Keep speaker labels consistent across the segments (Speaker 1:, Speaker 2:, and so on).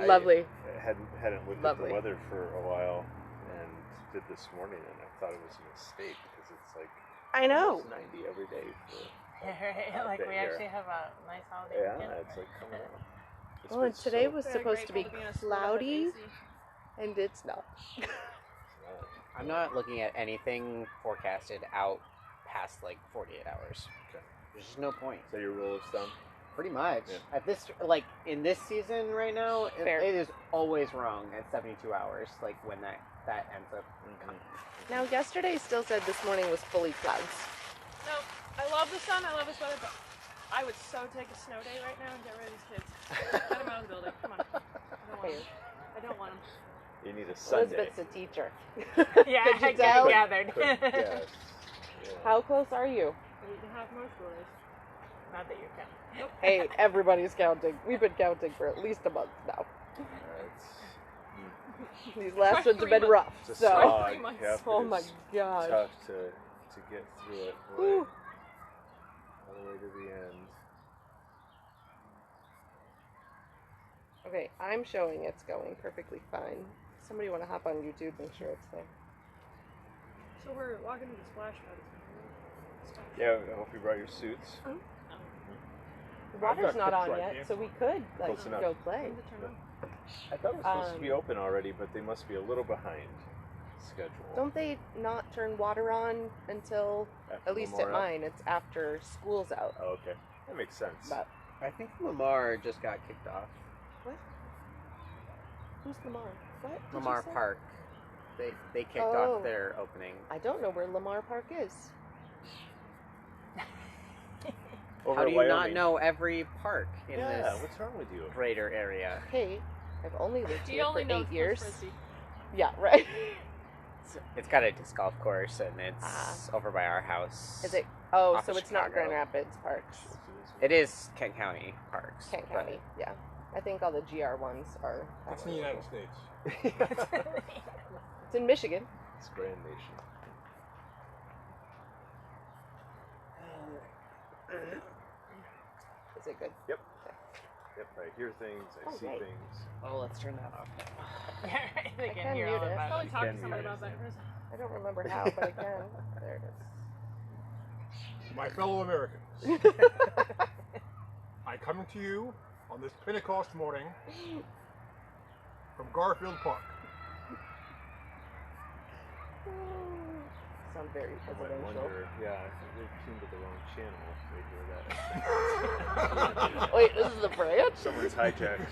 Speaker 1: Lovely.
Speaker 2: I hadn't looked
Speaker 1: Lovely.
Speaker 2: at the weather for a while, and did this morning, and I thought it was a mistake because it's like
Speaker 1: I know.
Speaker 2: almost 90 every day for
Speaker 3: Like we actually have a nice holiday weekend.
Speaker 2: it's like coming on. It's
Speaker 1: Well,
Speaker 2: been
Speaker 1: and today
Speaker 2: so-
Speaker 1: was
Speaker 3: Very
Speaker 1: supposed to be
Speaker 3: grateful be in a school that has
Speaker 1: cloudy,
Speaker 3: AC.
Speaker 1: and it's not.
Speaker 4: I'm not looking at anything forecasted out past like 48 hours.
Speaker 2: Okay.
Speaker 4: There's just no point.
Speaker 2: So your rule is done.
Speaker 4: Pretty much.
Speaker 2: Yeah.
Speaker 4: At this, like in this season right now,
Speaker 1: Fair.
Speaker 4: it is always wrong at 72 hours. Like when that ends up.
Speaker 1: Now, yesterday still said this morning was fully clouds.
Speaker 3: No, I love the sun, I love this weather, but I would so take a snow day right now and get rid of these kids. Get them out of the building. Come on. I don't want them.
Speaker 2: You need a Sunday.
Speaker 1: Elizabeth's a teacher.
Speaker 3: Yeah,
Speaker 1: Could you
Speaker 3: I
Speaker 1: tell?
Speaker 3: gathered.
Speaker 2: Yes. Yeah.
Speaker 1: How close are you?
Speaker 3: 8.5 more stories. Not that you can. Nope.
Speaker 1: Hey, everybody's counting. We've been counting for at least a month now. These last ones have been rough.
Speaker 2: It's a
Speaker 1: So,
Speaker 2: slog.
Speaker 3: 3 months.
Speaker 2: Yep,
Speaker 1: oh
Speaker 2: it
Speaker 1: my
Speaker 2: is
Speaker 1: gosh.
Speaker 2: tough to get through it. Boy.
Speaker 1: Whew.
Speaker 2: All the way to the end.
Speaker 1: Okay, I'm showing it's going perfectly fine. Somebody want to hop on YouTube, make sure it's there.
Speaker 3: So we're walking to the splash pad.
Speaker 2: Yeah, I hope you brought your suits.
Speaker 1: The water's
Speaker 2: got
Speaker 1: not on
Speaker 2: tips right
Speaker 1: yet,
Speaker 2: here.
Speaker 1: so we could like
Speaker 2: Close enough.
Speaker 1: go play.
Speaker 2: I thought it was supposed to be
Speaker 1: Um,
Speaker 2: open already, but they must be a little behind schedule.
Speaker 1: Don't they not turn water on until,
Speaker 2: After
Speaker 1: at least
Speaker 2: Memorial?
Speaker 1: at mine, it's after school's out.
Speaker 2: Oh, okay. That makes sense.
Speaker 1: But
Speaker 4: I think Lamar just got kicked off.
Speaker 1: what? Who's Lamar? What? did you
Speaker 4: Lamar
Speaker 1: say?
Speaker 4: Park. They kicked
Speaker 1: Oh.
Speaker 4: off their opening.
Speaker 1: I don't know where Lamar Park is.
Speaker 2: Over
Speaker 4: How
Speaker 2: at
Speaker 4: do you not
Speaker 2: Wyoming.
Speaker 4: know every park in
Speaker 2: Yeah,
Speaker 4: this
Speaker 2: what's wrong with you?
Speaker 4: greater area?
Speaker 1: Hey, I've only lived
Speaker 3: Do
Speaker 1: here
Speaker 3: you
Speaker 1: for
Speaker 3: only know
Speaker 1: 8 years.
Speaker 3: Frisbee?
Speaker 1: Yeah, right.
Speaker 4: It's got a disc golf course and it's over by our house.
Speaker 1: Is it? Oh,
Speaker 4: Off
Speaker 1: so
Speaker 4: of
Speaker 1: it's not
Speaker 4: Chicago.
Speaker 1: Grand Rapids Parks.
Speaker 4: It is Kent County Parks.
Speaker 1: Kent
Speaker 4: but-
Speaker 1: County, yeah. I think all the GR ones are.
Speaker 5: That's in the United States.
Speaker 1: It's in Michigan.
Speaker 2: It's Grand Nation.
Speaker 1: Is it good?
Speaker 2: Yep. Yep, I hear things, I
Speaker 1: Oh,
Speaker 2: see
Speaker 1: right.
Speaker 2: things.
Speaker 4: Oh, let's turn that off.
Speaker 3: They
Speaker 1: I
Speaker 3: can
Speaker 1: can
Speaker 3: hear
Speaker 1: mute
Speaker 3: all
Speaker 1: it.
Speaker 3: about
Speaker 2: You
Speaker 3: it. Talk
Speaker 2: can
Speaker 3: to someone
Speaker 2: mute it.
Speaker 3: about that, Chris.
Speaker 1: I don't remember how, but I can. There it
Speaker 5: My fellow Americans, I come to you on this Pentecost morning from Garfield Park.
Speaker 1: is. Sound very
Speaker 2: I
Speaker 1: presidential.
Speaker 2: wonder, yeah, I think they've tuned to the wrong channel if they hear that.
Speaker 1: Wait, this is the branch?
Speaker 2: Someone's hijacked.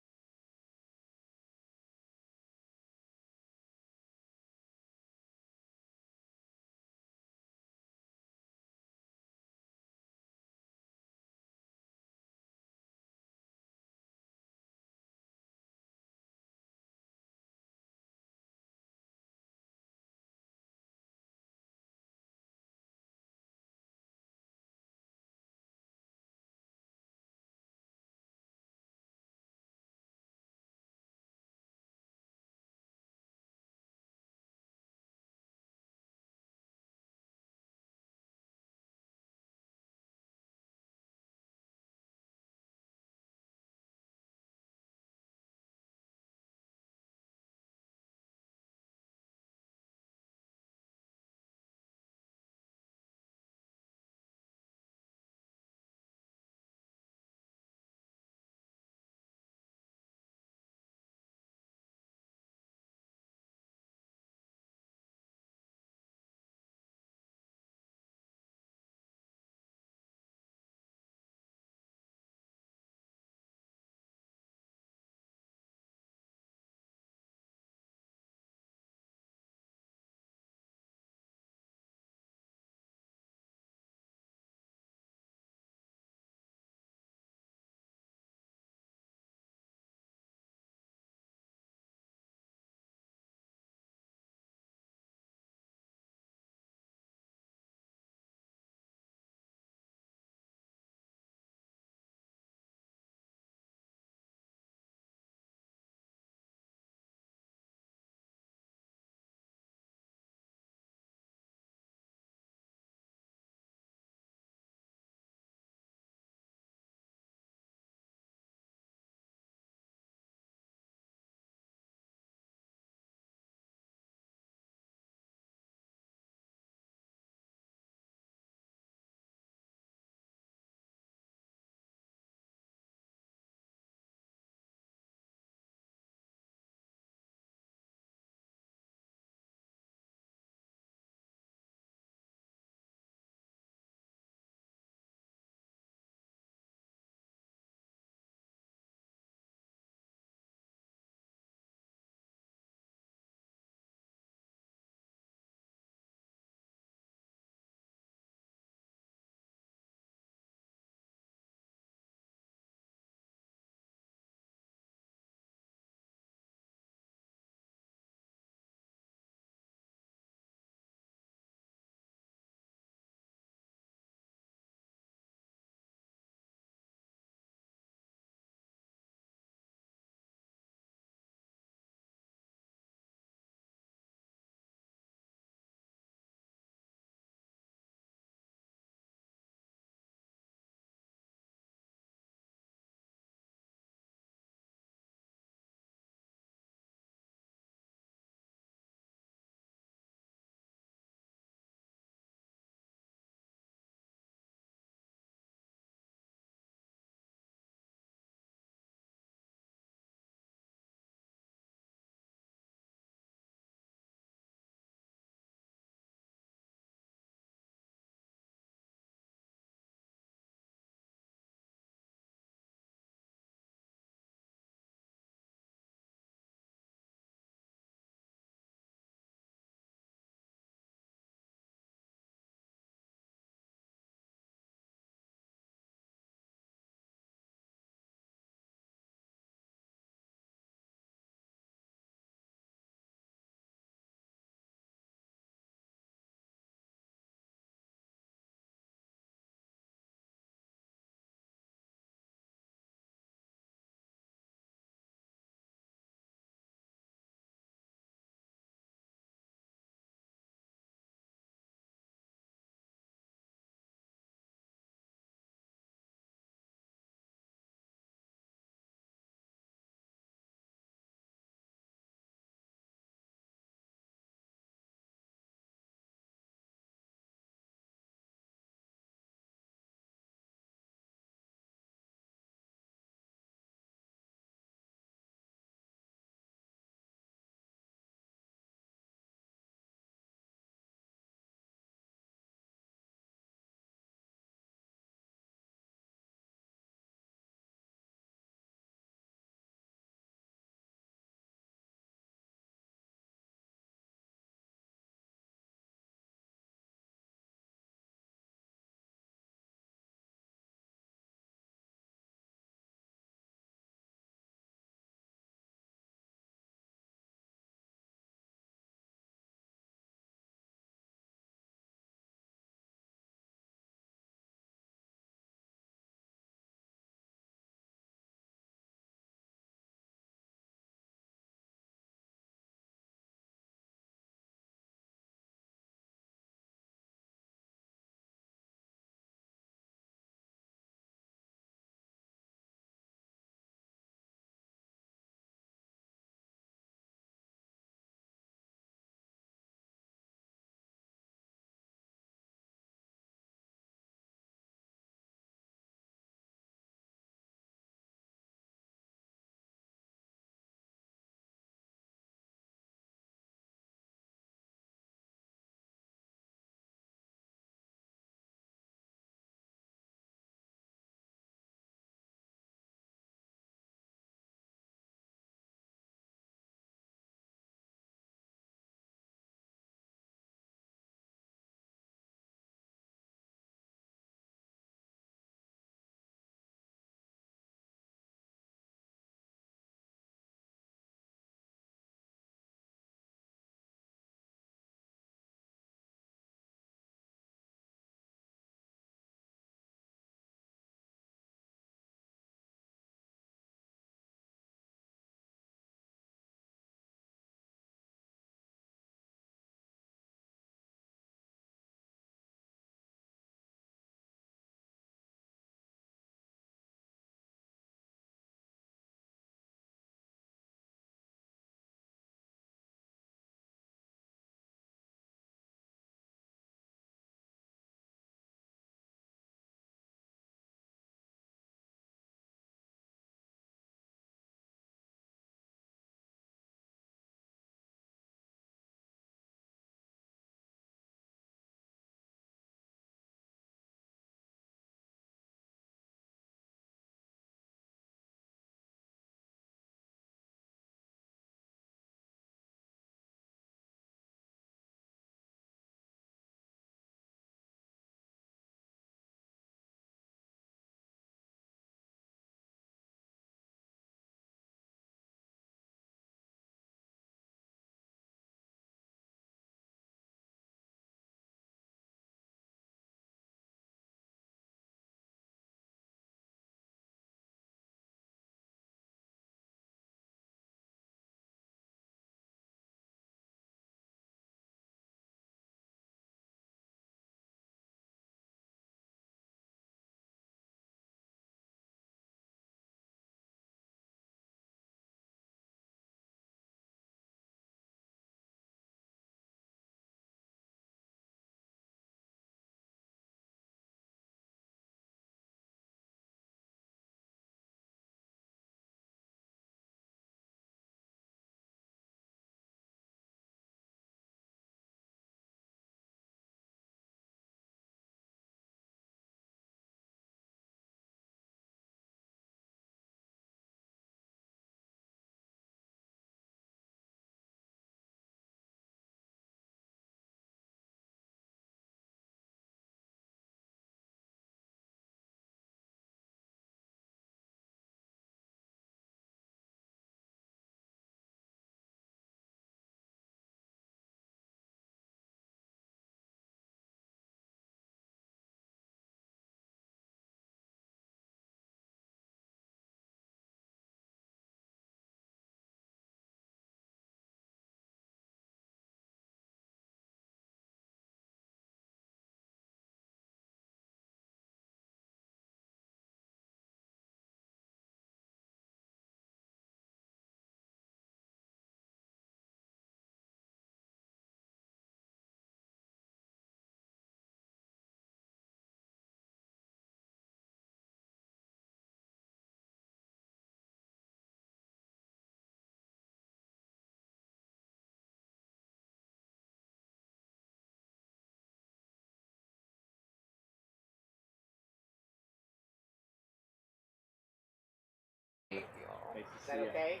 Speaker 4: Is that okay?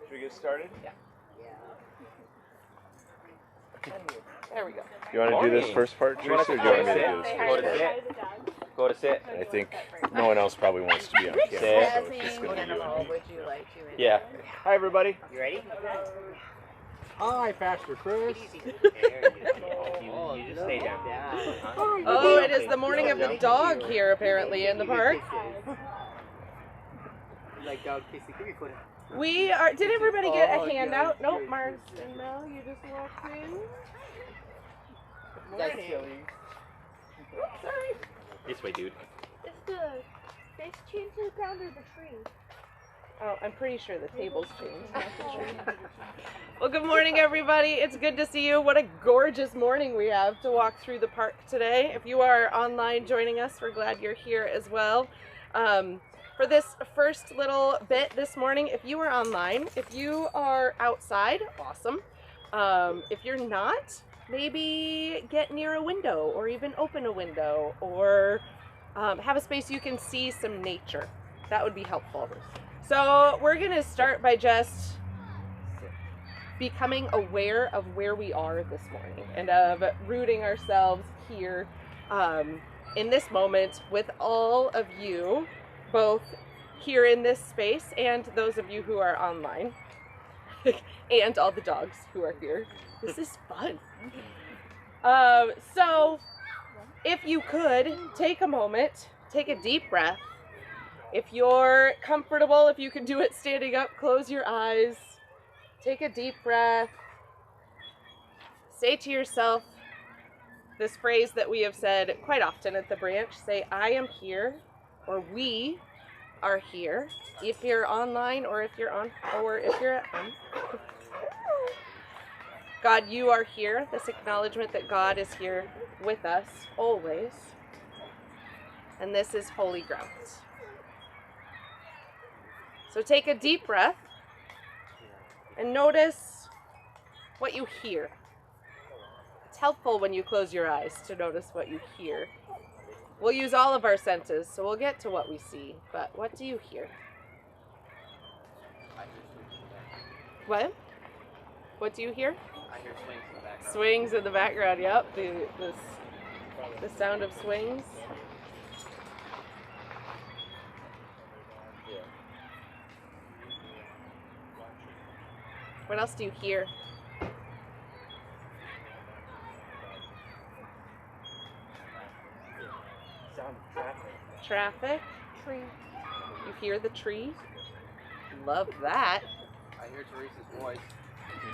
Speaker 2: Should we get started?
Speaker 1: There we go.
Speaker 2: You want to do this
Speaker 4: Morning.
Speaker 2: first part,
Speaker 4: You wanna
Speaker 2: Teresa, or do you want me to
Speaker 4: sit?
Speaker 2: do this
Speaker 4: Go to
Speaker 2: first?
Speaker 4: sit. Go to sit.
Speaker 2: I think no one else probably wants to be on camera, so it's just going to be you and me.
Speaker 1: Would you like to?
Speaker 4: Yeah. Hi, everybody. You ready?
Speaker 5: Hi, Pastor Chris.
Speaker 4: You just stay down.
Speaker 1: Oh, it is the morning of the dog here, apparently, in the park.
Speaker 4: Like dog kissing.
Speaker 1: We are. Did everybody get a handout? Nope, Mars and Mel, you just walked in.
Speaker 4: That's silly.
Speaker 1: Oops, sorry.
Speaker 4: This way, dude.
Speaker 3: It's the face chained to the ground or the tree?
Speaker 1: Oh, I'm pretty sure the table's changed, not the tree. Well, good morning, everybody. It's good to see you. What a gorgeous morning we have to walk through the park today. If you are online joining us, we're glad you're here as well. For this first little bit this morning, if you are online, if you are outside, awesome. If you're not, maybe get near a window or even open a window or have a space you can see some nature. That would be helpful. So we're going to start by just becoming aware of where we are this morning and of rooting ourselves here in this moment with all of you, both here in this space and those of you who are online and all the dogs who are here. This is fun. So if you could take a moment, take a deep breath. If you're comfortable, if you can do it standing up, close your eyes, take a deep breath. Say to yourself this phrase that we have said quite often at the branch. Say, I am here, or we are here. If you're online or if you're at home. God, you are here. This acknowledgement that God is here with us always. And this is holy ground. So take a deep breath and notice what you hear. It's helpful when you close your eyes to notice what you hear. We'll use all of our senses, so we'll get to what we see. But what do you hear? What? What do you hear?
Speaker 4: I hear swings in the background.
Speaker 1: Swings in the background, yep. The sound of swings. What else do you hear?
Speaker 4: Sound of traffic.
Speaker 1: Traffic.
Speaker 3: Tree.
Speaker 1: You hear the tree. Love that.
Speaker 4: I hear Teresa's voice.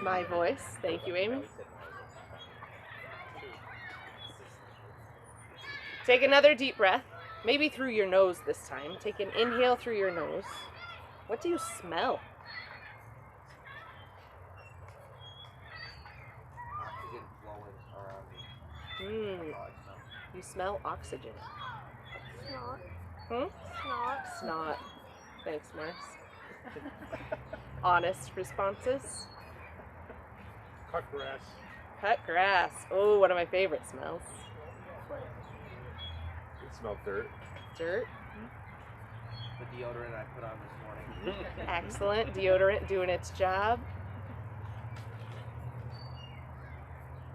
Speaker 1: My voice. Thank you, Amy. Take another deep breath. Maybe through your nose this time. Take an inhale through your nose. What do you smell?
Speaker 4: Oxygen flowing around me.
Speaker 1: You smell oxygen.
Speaker 3: Snot.
Speaker 1: Hmm?
Speaker 3: Snot.
Speaker 1: Snot. Thanks, Mars. Honest responses.
Speaker 5: Cut grass.
Speaker 1: Cut grass. Oh, one of my favorite smells.
Speaker 2: It smelled dirt.
Speaker 1: Dirt.
Speaker 4: The deodorant I put on this morning.
Speaker 1: Excellent. Deodorant doing its job.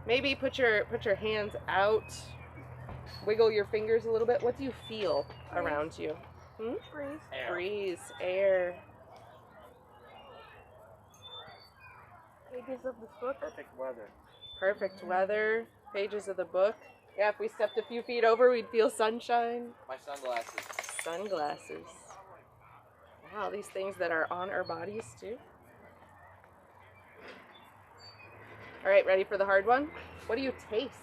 Speaker 1: Maybe put your hands out. Wiggle your fingers a little bit. What do you feel around you?
Speaker 3: Breeze.
Speaker 1: Breeze, air.
Speaker 3: Pages of the book.
Speaker 4: Perfect weather.
Speaker 1: Perfect weather. Pages of the book. Yeah, if we stepped a few feet over, we'd feel sunshine.
Speaker 4: My sunglasses.
Speaker 1: Sunglasses. Wow, these things that are on our bodies too. All right, ready for the hard one? What do you taste?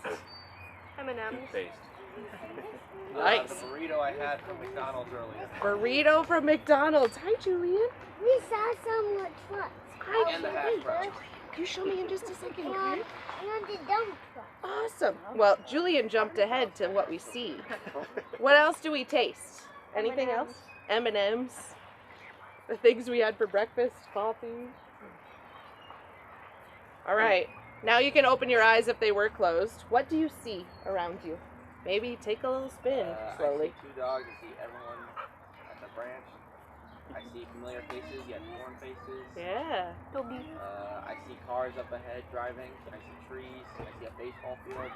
Speaker 3: M&M's.
Speaker 2: Taste.
Speaker 1: Nice.
Speaker 4: The burrito I had from McDonald's earlier.
Speaker 1: Burrito from McDonald's. Hi, Julian.
Speaker 6: We saw some with trucks.
Speaker 1: Hi,
Speaker 4: And the hash browns.
Speaker 1: Can you show me in just a second?
Speaker 6: And
Speaker 1: Okay?
Speaker 6: the dump truck.
Speaker 1: Awesome. Well, Julian jumped ahead to what we see. What else do we taste? Anything else? M&M's. The things we had for breakfast, coffee. All right. Now you can open your eyes if they were closed. What do you see around you? Maybe take a little spin
Speaker 4: I
Speaker 1: slowly.
Speaker 4: see 2 dogs. I see everyone at the branch.
Speaker 7: I see familiar faces, yet foreign faces.
Speaker 1: Yeah.
Speaker 7: I see cars up ahead driving. I see trees. I see a baseball field.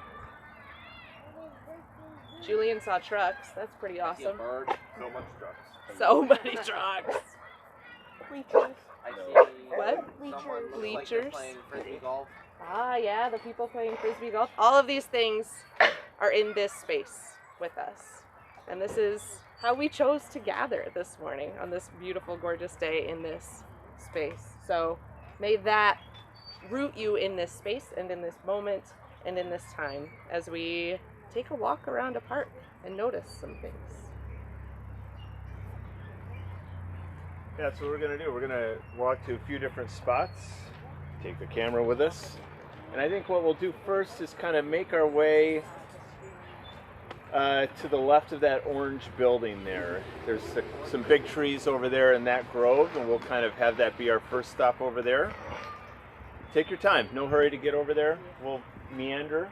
Speaker 1: Julian saw trucks. That's pretty
Speaker 7: I see a
Speaker 1: awesome.
Speaker 7: bird.
Speaker 2: So much trucks.
Speaker 1: So many trucks.
Speaker 7: I see
Speaker 1: What?
Speaker 7: someone looks like they're
Speaker 1: Bleachers.
Speaker 7: playing frisbee golf.
Speaker 1: Ah, yeah, the people playing frisbee golf. All of these things are in this space with us. And this is how we chose to gather this morning on this beautiful, gorgeous day in this space. So may that root you in this space and in this moment and in this time as we take a walk around a park and notice some things.
Speaker 2: Yeah, that's what we're gonna do. We're gonna walk to a few different spots, take the camera with us, and I think what we'll do first is kind of make our way to the left of that orange building there. There's some big trees over there in that grove, and we'll kind of have that be our first stop over there. Take your time, no hurry to get over there. We'll meander,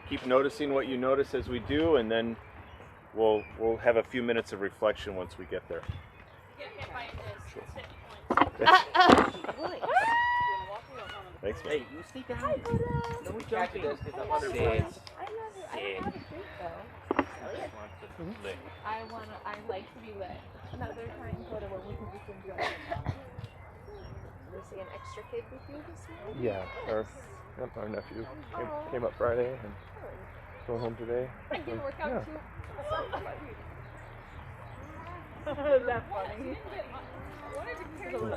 Speaker 2: keep noticing what you notice as we do, and then we'll have a few minutes of reflection once we get there. Thanks, man.
Speaker 7: Hey, you stay down. Don't jump in.
Speaker 3: I like to be lit. Another time photo where we can just enjoy it.
Speaker 1: Is he an extra kid with you this morning?
Speaker 2: Yeah, our nephew came up Friday and going home today.
Speaker 3: I can work out
Speaker 2: Yeah.
Speaker 3: too.
Speaker 1: That's funny.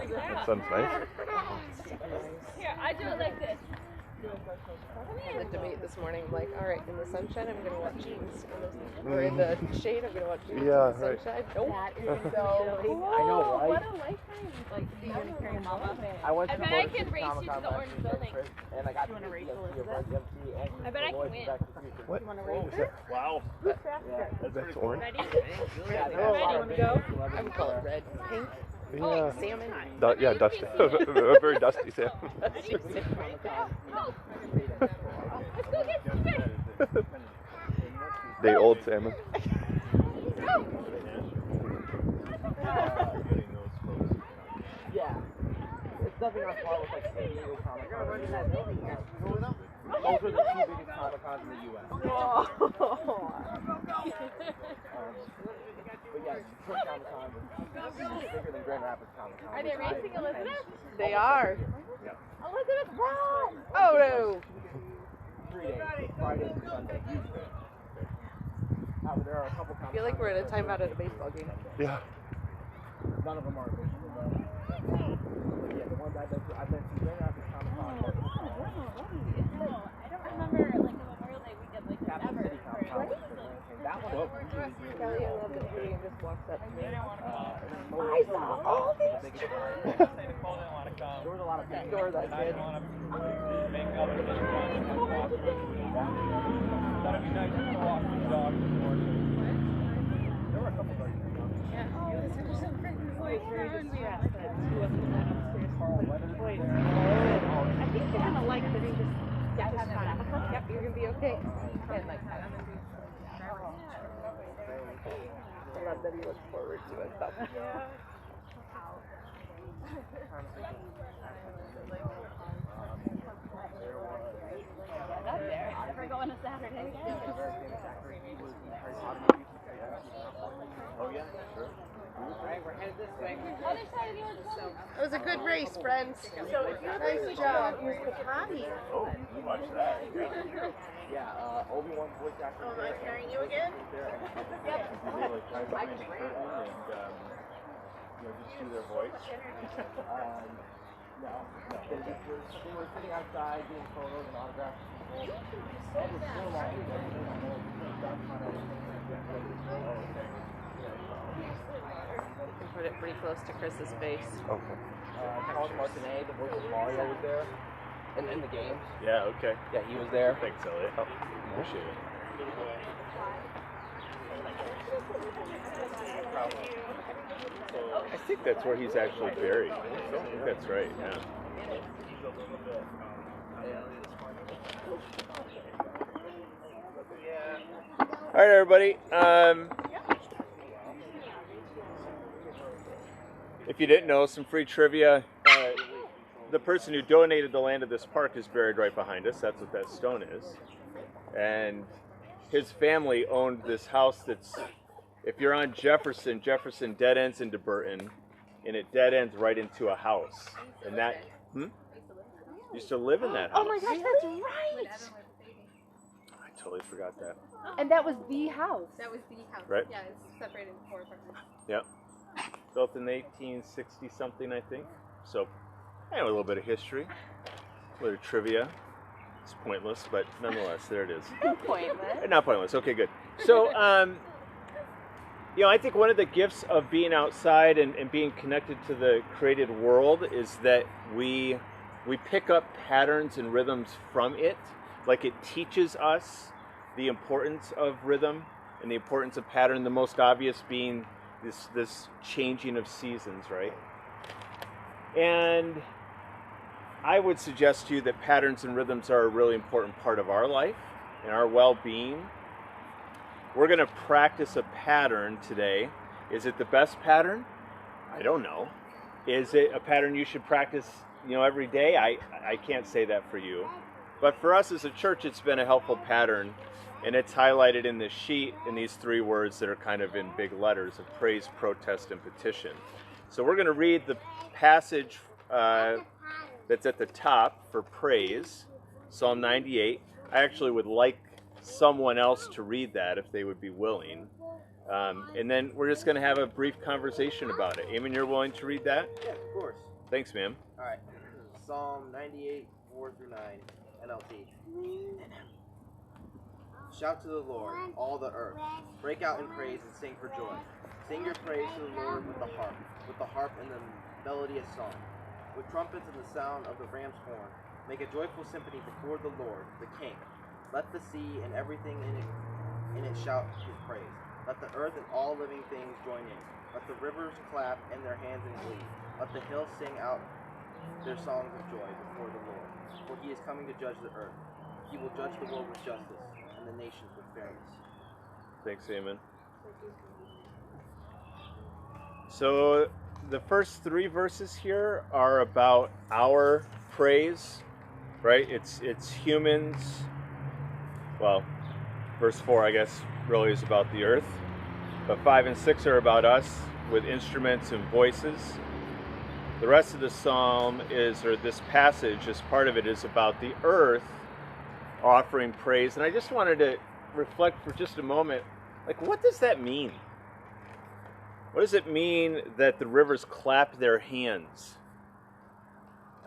Speaker 2: That sounds nice.
Speaker 3: Here, I do it like this.
Speaker 1: The debate this morning, like, all right, in the sunshine, I'm gonna watch jeans, or in the shade, I'm gonna watch jeans.
Speaker 2: Yeah,
Speaker 1: in the
Speaker 2: right.
Speaker 1: sunshine. Nope.
Speaker 3: That is so cool.
Speaker 7: I know, right?
Speaker 3: What a lifetime. Like, to be able to carry mama.
Speaker 7: I went
Speaker 3: I
Speaker 7: to
Speaker 3: bet
Speaker 7: the
Speaker 3: I
Speaker 7: Motor
Speaker 3: can
Speaker 7: City
Speaker 3: race you
Speaker 7: Comic
Speaker 3: to
Speaker 7: Con
Speaker 3: the
Speaker 7: last
Speaker 3: orange
Speaker 7: weekend,
Speaker 3: building.
Speaker 7: Chris, and I got
Speaker 3: You wanna
Speaker 7: to
Speaker 3: race
Speaker 7: see
Speaker 3: Elizabeth?
Speaker 7: I
Speaker 3: bet I can win.
Speaker 2: What?
Speaker 3: You want to race?
Speaker 2: Wow.
Speaker 3: Who's faster?
Speaker 2: That's orange.
Speaker 3: Ready?
Speaker 7: Yeah,
Speaker 3: Ready? Want to go?
Speaker 1: I would call it red, pink,
Speaker 2: Yeah.
Speaker 1: salmon.
Speaker 2: Yeah, dusty. Very dusty, Sam.
Speaker 3: Let's go get some fish.
Speaker 2: The old salmon.
Speaker 7: Yeah. It's nothing on par with like San Diego Comic Con. Those are the two biggest Comic Cons in the U.S. But yeah, Detroit Comic Con is bigger than Grand Rapids Comic Con.
Speaker 3: Are they racing Elizabeth?
Speaker 1: They are.
Speaker 3: Elizabeth Brown!
Speaker 1: Oh no!
Speaker 7: 3 days, Friday through Sunday. There are a couple
Speaker 1: I feel like we're at a timeout at a baseball game.
Speaker 2: Yeah.
Speaker 7: None of them are official, though. But yeah, the ones I've been to Grand Rapids Comic Con.
Speaker 3: I don't remember like a Memorial Day weekend like
Speaker 7: Captain
Speaker 3: ever.
Speaker 7: City Comic Con. That one.
Speaker 1: Kelly, I love that Julian just walks up to me.
Speaker 7: I saw all these. There was a lot of people.
Speaker 1: Ignore that kid. I think you're gonna like that he just get this time. Yep, you're gonna be okay. And like, I love that he looks forward to it. So.
Speaker 3: Up there. We're going to Saturday.
Speaker 2: Oh yeah, sure.
Speaker 7: Alright, we're headed this way.
Speaker 3: Other side of the orange building.
Speaker 1: It was a good race, friends. Nice job. Here's the potty.
Speaker 2: Oh, you watch that.
Speaker 7: Yeah, Obi-Wan's voice actor.
Speaker 1: Am I carrying you again?
Speaker 2: Yep. I can bring it. And just do their voice.
Speaker 7: No. They were sitting outside doing photos and autographs. It was so long ago.
Speaker 1: You can put it pretty close to Chris's face.
Speaker 2: Okay.
Speaker 7: Charles Martinet, the voice of Mario, was there. And in the games.
Speaker 2: Yeah, okay.
Speaker 7: Yeah, he was there.
Speaker 2: Thanks, Elliot. Oh, appreciate it. I think that's where he's actually buried. I think that's right, yeah. All right, everybody. If you didn't know, some free trivia. The person who donated the land of this park is buried right behind us. That's what that stone is. And his family owned this house that's, if you're on Jefferson dead ends into Burton, and it dead ends right into a house. And that, used to live in that house.
Speaker 8: Oh my gosh, that's right!
Speaker 2: I totally forgot that.
Speaker 8: And that was the house.
Speaker 9: That was the house.
Speaker 2: Right.
Speaker 9: Yeah, it's separated into 4 apartments.
Speaker 2: Yep. Built in 1860 something, I think. So, a little bit of history, a little trivia. It's pointless, but nonetheless, there it is.
Speaker 8: Pointless.
Speaker 2: Not pointless. Okay, good. So, I think one of the gifts of being outside and being connected to the created world is that we pick up patterns and rhythms from it. Like, it teaches us the importance of rhythm and the importance of pattern. The most obvious being this changing of seasons, right? And I would suggest to you that patterns and rhythms are a really important part of our life and our well-being. We're going to practice a pattern today. Is it the best pattern? I don't know. Is it a pattern you should practice, every day? I can't say that for you. But for us as a church, it's been a helpful pattern, and it's highlighted in this sheet in these 3 words that are kind of in big letters of praise, protest, and petition. So we're going to read the passage that's at the top for praise, Psalm 98. I actually would like someone else to read that if they would be willing. And then we're just going to have a brief conversation about it. Eamon, you're willing to read that?
Speaker 7: Yeah, of course.
Speaker 2: Thanks, ma'am.
Speaker 7: All right. Psalm 98, 4-9, NLT. Shout to the Lord, all the earth. Break out in praise and sing for joy. Sing your praise to the Lord with the harp and the melodious song. With trumpets and the sound of the ram's horn, make a joyful symphony before the Lord, the King. Let the sea and everything in it shout his praise. Let the earth and all living things join in. Let the rivers clap in their hands in glee. Let the hills sing out their songs of joy before the Lord. For he is coming to judge the earth. He will judge the world with justice and the nations with fairness.
Speaker 2: Thanks, Eamon. So the first 3 verses here are about our praise, right? It's humans. Well, verse 4, I guess, really is about the earth. But 5 and 6 are about us with instruments and voices. The rest of the psalm or this passage, as part of it, is about the earth offering praise. And I just wanted to reflect for just a moment, like, what does that mean? What does it mean that the rivers clap their hands?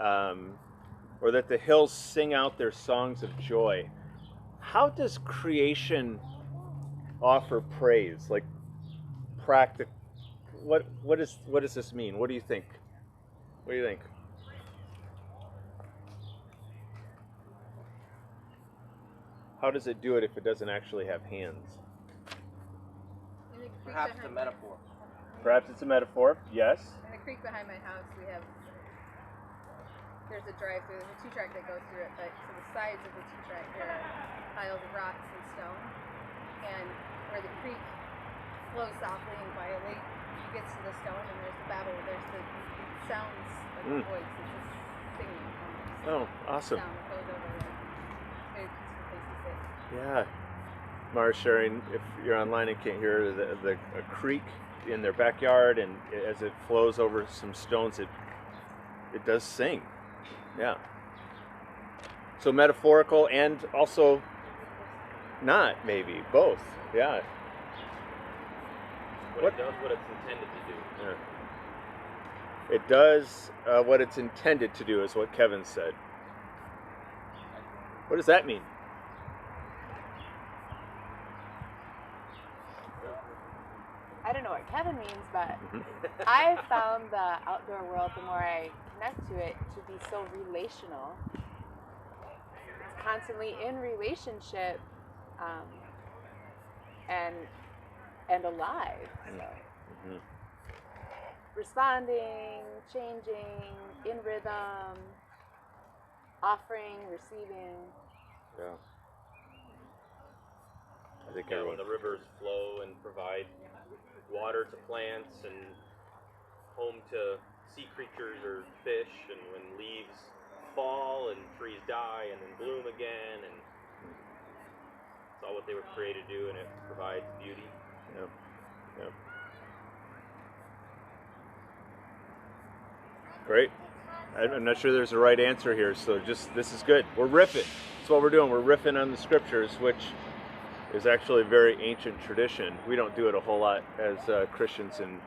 Speaker 2: Or that the hills sing out their songs of joy? How does creation offer praise? Like, what does this mean? What do you think? What do you think? How does it do it if it doesn't actually have hands?
Speaker 7: Perhaps it's a metaphor.
Speaker 2: Perhaps it's a metaphor, yes.
Speaker 9: In the creek behind my house, there's a drive-through, there's a 2-track that goes through it, but to the sides of the 2-track there are piles of rocks and stone, and where the creek flows softly and quietly, it gets to the stone, and there's the babble, it sounds like a voice, it's just singing.
Speaker 2: Oh, awesome.
Speaker 9: Sound that goes over there. Very peaceful place to sit.
Speaker 2: Yeah. Mara's sharing, if you're online and can't hear, a creek in their backyard, and as it flows over some stones, it does sing. Yeah. So metaphorical and also not, maybe both. Yeah.
Speaker 10: It does what it's intended to do.
Speaker 2: Yeah. It does what it's intended to do, is what Kevin said. What does that mean?
Speaker 8: I don't know what Kevin means, but I found the outdoor world, the more I connect to it, to be so relational. It's constantly in relationship and alive. So. Responding, changing, in rhythm, offering, receiving.
Speaker 2: Yeah. I think
Speaker 10: when the rivers flow and provide water to plants and home to sea creatures or fish, and when leaves fall and trees die and then bloom again, and it's all what they were created to do, and it provides beauty.
Speaker 2: Yep. Yep. Great. I'm not sure there's a right answer here, so just this is good. We're riffing. That's what we're doing. We're riffing on the scriptures, which is actually a very ancient tradition. We don't do it a whole lot as Christians in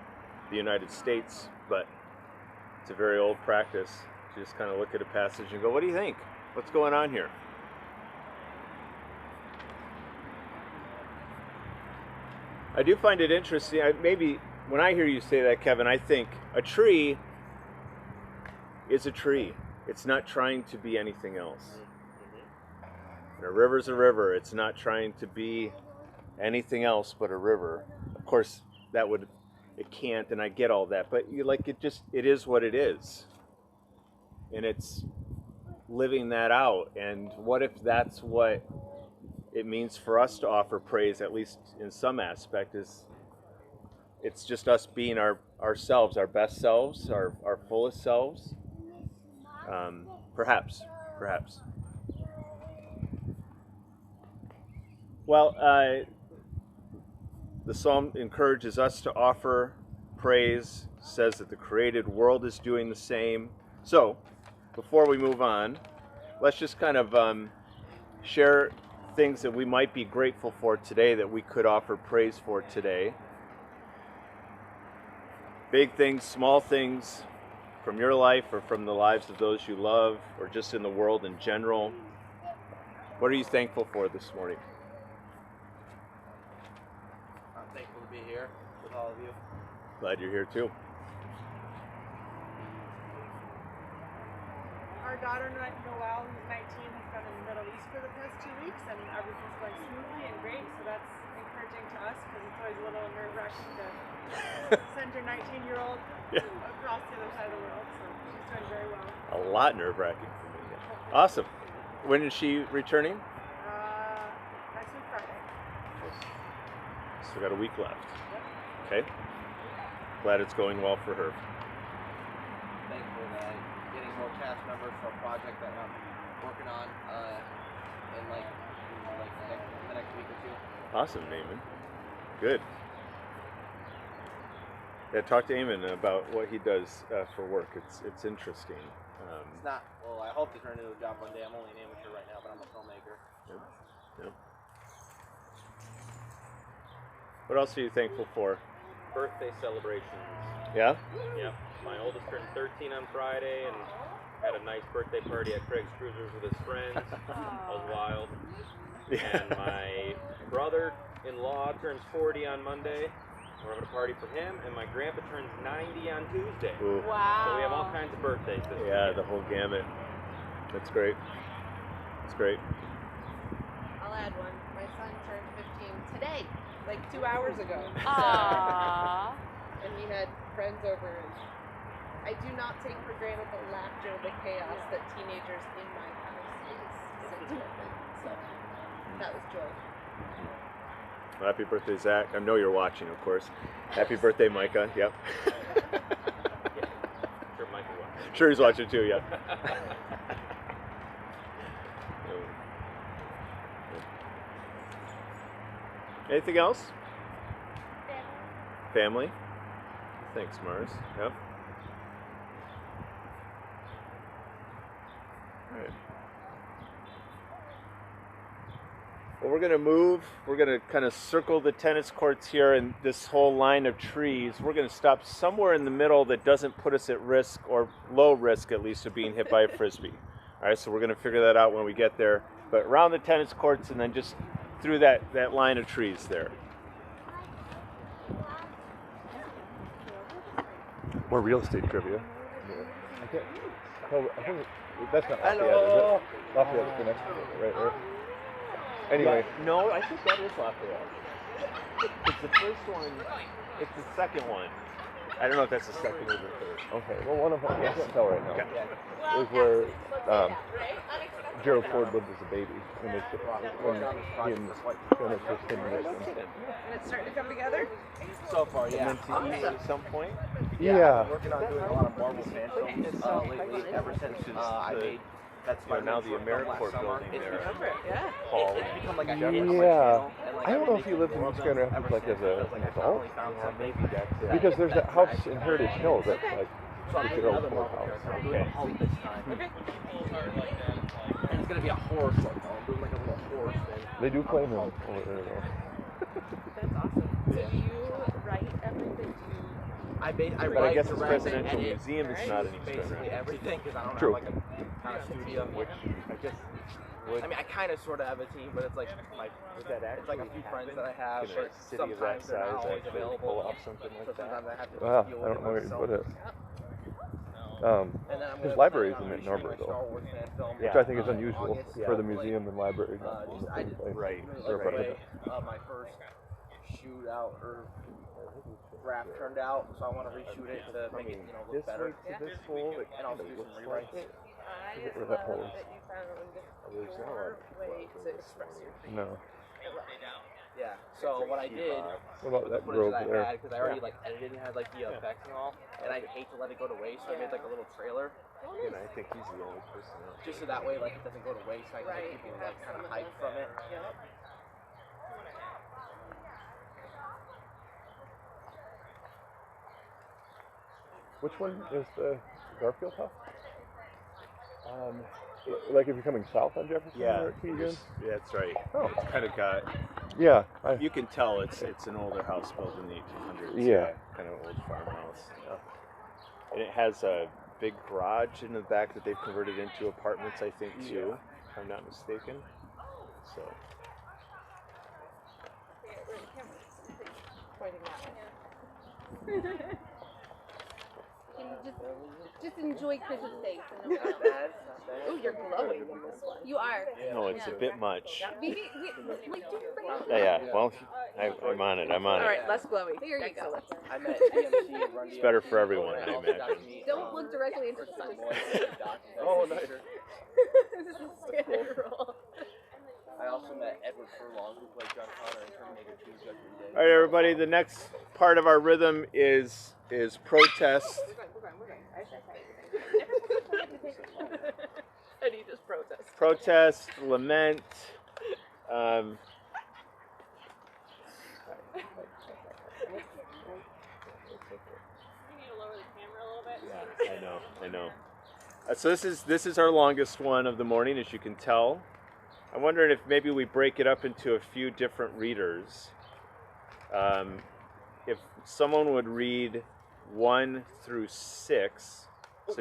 Speaker 2: the United States, but it's a very old practice to just kind of look at a passage and go, what do you think? What's going on here? I do find it interesting. Maybe when I hear you say that, Kevin, I think a tree is a tree. It's not trying to be anything else. And a river's a river. It's not trying to be anything else but a river. Of course, it can't, and I get all that, but it is what it is. And it's living that out. And what if that's what it means for us to offer praise, at least in some aspect, is it's just us being ourselves, our best selves, our fullest selves? Perhaps. Well, the psalm encourages us to offer praise, says that the created world is doing the same. So, before we move on, let's just kind of share things that we might be grateful for today, that we could offer praise for today. Big things, small things, from your life or from the lives of those you love, or just in the world in general. What are you thankful for this morning?
Speaker 7: I'm thankful to be here with all of you.
Speaker 2: Glad you're here too.
Speaker 3: Our daughter Noelle, who's 19, has been in the Middle East for the past 2 weeks, and everything's going smoothly and great. So that's encouraging to us, because it's always a little nerve-wracking to send your 19-year-old across the other side of the world. So she's doing very well.
Speaker 2: A lot nerve-wracking for me. Awesome. When is she returning?
Speaker 3: Next week Friday.
Speaker 2: Still got a week left. Okay. Glad it's going well for her.
Speaker 7: Thankful that getting more cast members for a project that I'm working on in the next week or two.
Speaker 2: Awesome, Eamon. Good. Yeah, talk to Eamon about what he does for work. It's interesting.
Speaker 7: It's not, well, I hope to turn into a job one day. I'm only an amateur right now, but I'm a filmmaker.
Speaker 2: Yep. What else are you thankful for?
Speaker 10: Birthday celebrations.
Speaker 2: Yeah?
Speaker 10: Yep. My oldest turned 13 on Friday and had a nice birthday party at Craig's Cruisers with his friends. That was wild. And my brother-in-law turns 40 on Monday. We're having a party for him, and my grandpa turns 90 on Tuesday.
Speaker 2: Ooh.
Speaker 8: Wow.
Speaker 10: So we have all kinds of birthdays this
Speaker 2: Yeah,
Speaker 10: weekend.
Speaker 2: the whole gamut. That's great. That's great.
Speaker 9: I'll add one. My son turned 15 today.
Speaker 1: Like 2 hours ago.
Speaker 8: Aww.
Speaker 1: And he had friends over, and I do not take for granted the laughter, the chaos that teenagers in my house is. So that was joy.
Speaker 2: Well, happy birthday, Zach. I know you're watching, of course. Happy birthday, Micah. Yep.
Speaker 10: Sure, Mike will watch.
Speaker 2: Sure he's watching too, yep. Anything else? Family. Thanks, Mars. Yep. All right. Well, we're going to move. We're going to kind of circle the tennis courts here and this whole line of trees. We're going to stop somewhere in the middle that doesn't put us at risk, or low risk at least, of being hit by a Frisbee. All right, so we're going to figure that out when we get there. But around the tennis courts and then just through that line of trees there.
Speaker 5: More real estate trivia. I think that's not Lafayette,
Speaker 7: Hello.
Speaker 5: is it? Lafayette's the next one, right? Or, anyway.
Speaker 2: Yeah, no, I think that is Lafayette. It's the first one. It's the second one. I don't know if that's the second or the third.
Speaker 5: Okay, well, one of them, I can't tell right now.
Speaker 2: Okay.
Speaker 5: It was where Gerald Ford lived as a baby. When he and Fiona first came to Michigan.
Speaker 1: And it's starting to come together?
Speaker 7: So far, yeah.
Speaker 2: And then to eat at some point.
Speaker 5: Yeah.
Speaker 7: I've been working on doing a lot of Marvel fan films lately, ever since I made that's
Speaker 2: now the AmeriCorps building there.
Speaker 1: Yeah.
Speaker 2: Paul
Speaker 7: It's become like a
Speaker 5: Yeah.
Speaker 7: huge channel, and, like,
Speaker 5: I don't know if
Speaker 7: I've been
Speaker 5: you lived in
Speaker 7: making
Speaker 5: East
Speaker 7: more
Speaker 5: Grand
Speaker 7: of them
Speaker 5: Rapids like
Speaker 7: ever
Speaker 5: as
Speaker 7: since,
Speaker 5: an
Speaker 7: like, I
Speaker 5: adult.
Speaker 7: finally found something
Speaker 5: Because there's that house in Heritage Hills that's like
Speaker 7: So I'm
Speaker 5: it's
Speaker 7: doing
Speaker 5: an old
Speaker 7: another Marvel
Speaker 5: courthouse.
Speaker 7: character. I'm doing a Hulk this time.
Speaker 1: Okay.
Speaker 7: And it's gonna be a horror short though. I'm doing like a little horror thing.
Speaker 5: They do claim him over there though.
Speaker 1: That's awesome. So do you write everything?
Speaker 7: I
Speaker 2: But
Speaker 7: write,
Speaker 2: I guess it's
Speaker 7: direct,
Speaker 2: Presidential
Speaker 7: edit,
Speaker 2: Museum is not an East Grand
Speaker 7: basically
Speaker 2: Rapids.
Speaker 7: everything because I don't
Speaker 5: True.
Speaker 7: have like a kind of studio.
Speaker 2: Which I guess would.
Speaker 7: I mean, I kind of sort of have a team, but it's like my
Speaker 2: Would that
Speaker 7: it's like a few friends that I have,
Speaker 2: Can
Speaker 7: but
Speaker 2: a city of that
Speaker 7: sometimes they're not
Speaker 2: size
Speaker 7: always
Speaker 2: actually
Speaker 7: available.
Speaker 2: pull off something
Speaker 7: So
Speaker 2: like that?
Speaker 7: sometimes I have to
Speaker 5: Well,
Speaker 7: deal
Speaker 5: I
Speaker 7: with
Speaker 5: don't know where you
Speaker 7: myself.
Speaker 5: put it.
Speaker 7: And then I'm
Speaker 5: His
Speaker 7: gonna
Speaker 5: library's
Speaker 7: plan
Speaker 5: in
Speaker 7: on
Speaker 5: Norbert
Speaker 7: reshooting my Star Wars fan film,
Speaker 5: which I think is
Speaker 7: in
Speaker 5: unusual
Speaker 7: August.
Speaker 5: for the museum and library.
Speaker 7: I did
Speaker 2: Right.
Speaker 7: really like the way my first shootout or draft turned out, so I want to reshoot it to make it look better.
Speaker 2: This hole that
Speaker 7: And also do some rewrites.
Speaker 1: I
Speaker 5: Forget where that hole
Speaker 1: love
Speaker 5: is.
Speaker 1: that you found
Speaker 2: There's not a lot
Speaker 1: your
Speaker 2: of
Speaker 1: way to express your feelings.
Speaker 5: No.
Speaker 7: Yeah. So what I did
Speaker 5: What about
Speaker 7: with
Speaker 5: that
Speaker 7: the
Speaker 5: grove
Speaker 7: footage that I
Speaker 5: there?
Speaker 7: had, because I already like edited and had like the effects and all, and I hate to let it go to waste, so I made like a little trailer,
Speaker 2: And I think he's the only person out
Speaker 7: just so that way like it doesn't go to waste. I can
Speaker 1: Right,
Speaker 7: get people
Speaker 1: you have
Speaker 7: like kind of
Speaker 1: some of
Speaker 7: hyped from it.
Speaker 1: Yep.
Speaker 5: Which one is the Garfield house? Like if you're coming south on Jefferson
Speaker 2: Yeah,
Speaker 5: or Keegan?
Speaker 2: that's right.
Speaker 5: Oh.
Speaker 2: It's kind of got.
Speaker 5: Yeah.
Speaker 2: You can tell it's an older house built in the 1800s.
Speaker 5: Yeah.
Speaker 2: Kind of old farmhouse. And it has a big garage in the back that they've converted into apartments, I think, too, if I'm not mistaken. So.
Speaker 1: Pointing that way.
Speaker 9: Just enjoy Chris's face.
Speaker 1: Ooh, you're glowing in this one.
Speaker 9: You are.
Speaker 2: No, it's a bit much.
Speaker 9: Like, do your face.
Speaker 2: Yeah, well, I'm on it. I'm on
Speaker 1: All right,
Speaker 2: it.
Speaker 1: less glowy.
Speaker 9: There you go.
Speaker 7: I met DMC and Run
Speaker 2: It's better for
Speaker 7: DMC,
Speaker 2: everyone, I
Speaker 7: and
Speaker 2: imagine.
Speaker 7: got to meet,
Speaker 9: Don't look directly into the sun.
Speaker 7: Oh, nice.
Speaker 9: This is a standard rule.
Speaker 7: I also met Edward Furlong, who played John Connor in Terminator 2 Judgment Day.
Speaker 2: All right, everybody. The next part of our rhythm is protest.
Speaker 1: And he just protests.
Speaker 2: Protest, lament. I know. So this is our longest one of the morning, as you can tell. I'm wondering if maybe we break it up into a few different readers. If someone would read 1 through 6. So,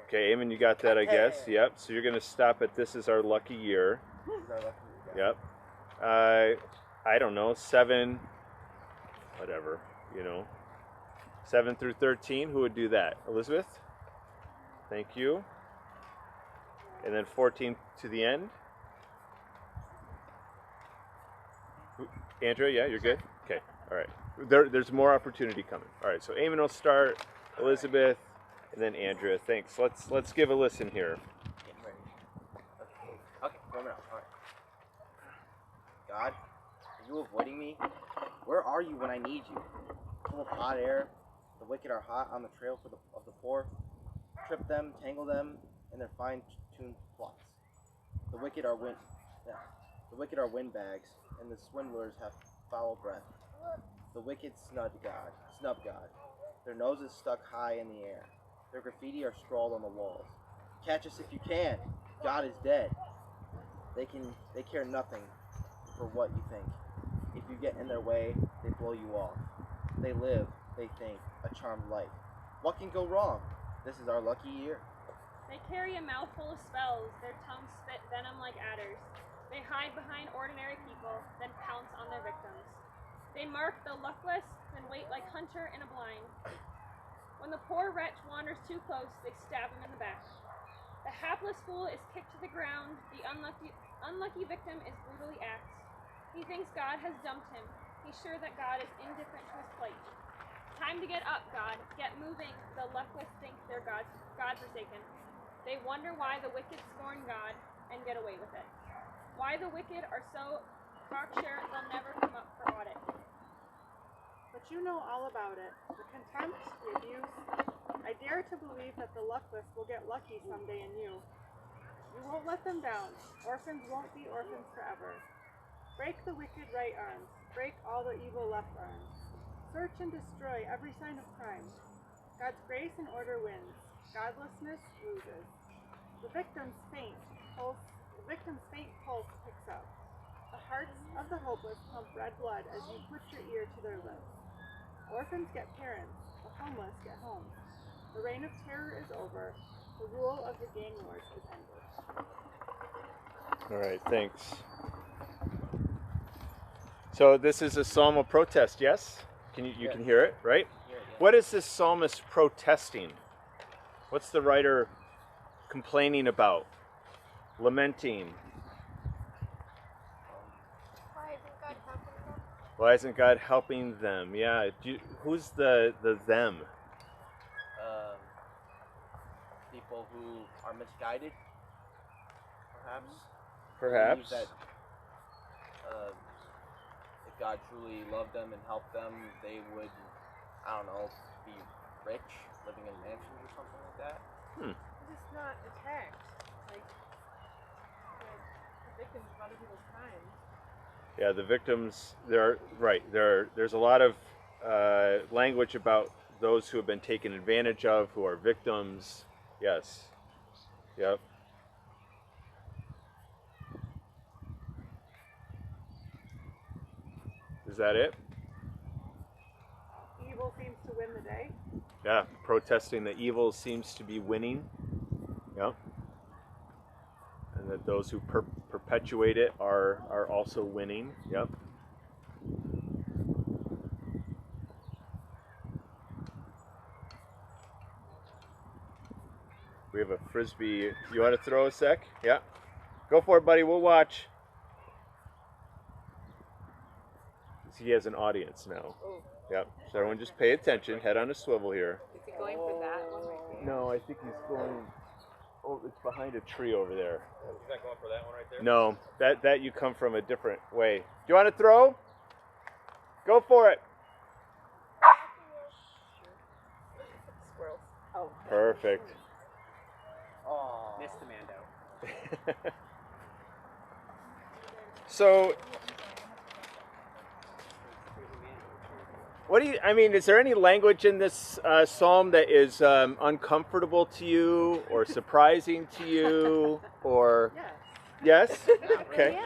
Speaker 2: okay, Eamon, you got that, I guess. Yep. So you're going to stop at "This is our lucky year." Yep. I don't know, 7, whatever, 7 through 13. Who would do that? Elizabeth? Thank you. And then 14 to the end. Andrea, yeah, you're good? Okay, all right. There's more opportunity coming. All right, so Eamon will start, Elizabeth, and then Andrea. Thanks. Let's give a listen here.
Speaker 7: Okay, warm it up. All right. God, are you avoiding me? Where are you when I need you? Full of hot air. The wicked are hot on the trail of the poor. Trip them, tangle them in their fine-tuned plots. The wicked are windbags, and the swindlers have foul breath. The wicked snub God. Their noses stuck high in the air. Their graffiti are scrawled on the walls. Catch us if you can. God is dead. They care nothing for what you think. If you get in their way, they blow you off. They live, they think, a charmed life. What can go wrong? This is our lucky year.
Speaker 11: They carry a mouthful of spells, their tongues spit venom like adders. They hide behind ordinary people, then pounce on their victims. They mark the luckless, then wait like hunter in a blind. When the poor wretch wanders too close, they stab him in the back. The hapless fool is kicked to the ground, the unlucky victim is brutally axed. He thinks God has dumped him. He's sure that God is indifferent to his plight. Time to get up, God. Get moving. The luckless think they're God-forsaken. They wonder why the wicked scorn God and get away with it. Why the wicked are so cocksure they'll never come up for audit.
Speaker 3: But all about it. The contempt, the abuse. I dare to believe that the luckless will get lucky someday in you. You won't let them down. Orphans won't be orphans forever. Break the wicked right arms. Break all the evil left arms. Search and destroy every sign of crime. God's grace and order wins. Godlessness loses. The victim's faint pulse picks up. The hearts of the hopeless pump red blood as you put your ear to their lips. Orphans get parents. The homeless get homes. The reign of terror is over. The rule of the gang wars is ended.
Speaker 2: All right, thanks. So this is a psalm of protest, yes? You can hear it, right? What is this psalmist protesting? What's the writer complaining about? Lamenting? Why isn't God helping them? Yeah. Who's the them?
Speaker 7: People who are misguided, perhaps.
Speaker 2: Perhaps.
Speaker 7: Believe that if God truly loved them and helped them, they would, I don't know, be rich, living in mansions or something like that.
Speaker 3: Just not attacked. Like, the victims of other people's crimes.
Speaker 2: Yeah, the victims. There's a lot of language about those who have been taken advantage of, who are victims. Yes. Yep. Is that it?
Speaker 3: Evil seems to win the day.
Speaker 2: Yeah, protesting that evil seems to be winning. Yep. And that those who perpetuate it are also winning. Yep. We have a frisbee. You want to throw a sec? Yeah. Go for it, buddy. We'll watch. He has an audience now.
Speaker 8: Oh.
Speaker 2: Yep. So everyone just pay attention. Head on a swivel here.
Speaker 8: Is he going for that one right there?
Speaker 2: No, I think he's going. Oh, it's behind a tree over there.
Speaker 10: He's not going for that one right there?
Speaker 2: No, that you come from a different way. Do you want to throw? Go for it.
Speaker 8: Squirrels. Oh.
Speaker 2: Perfect.
Speaker 7: Oh,
Speaker 4: missed the Mando.
Speaker 2: So, what do you? I mean, is there any language in this psalm that is uncomfortable to you, or surprising to you, or? Yes. Okay.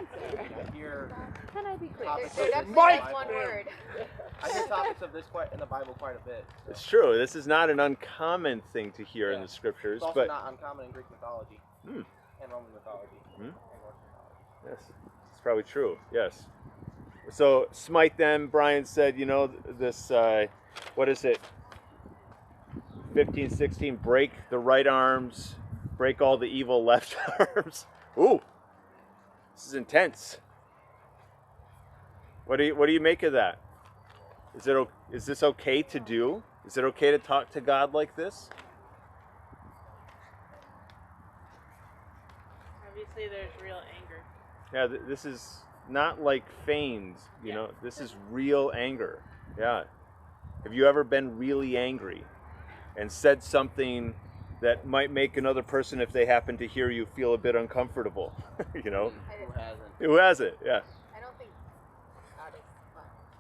Speaker 8: Can I be clear?
Speaker 7: There definitely
Speaker 2: Mike!
Speaker 7: is one word. I hear topics of this in the Bible quite a bit. So.
Speaker 2: It's true. This is not an uncommon thing to hear in the scriptures,
Speaker 7: It's also
Speaker 2: but
Speaker 7: not uncommon in Greek mythology and Roman mythology. And Norse mythology.
Speaker 2: yes, it's probably true. Yes. So smite them. Brian said, you know, this. What is it? 15, 16. Break the right arms. Break all the evil left arms. Ooh, this is intense. What do you make of that? Is this okay to do? Is it okay to talk to God like this?
Speaker 1: Obviously, there's real anger.
Speaker 2: Yeah, this is not like feigned, you know. This is real anger. Yeah. Have you ever been really angry and said something that might make another person, if they happen to hear you, feel a bit uncomfortable? You know?
Speaker 7: Who hasn't?
Speaker 2: Who hasn't? Yeah.
Speaker 9: I don't think God is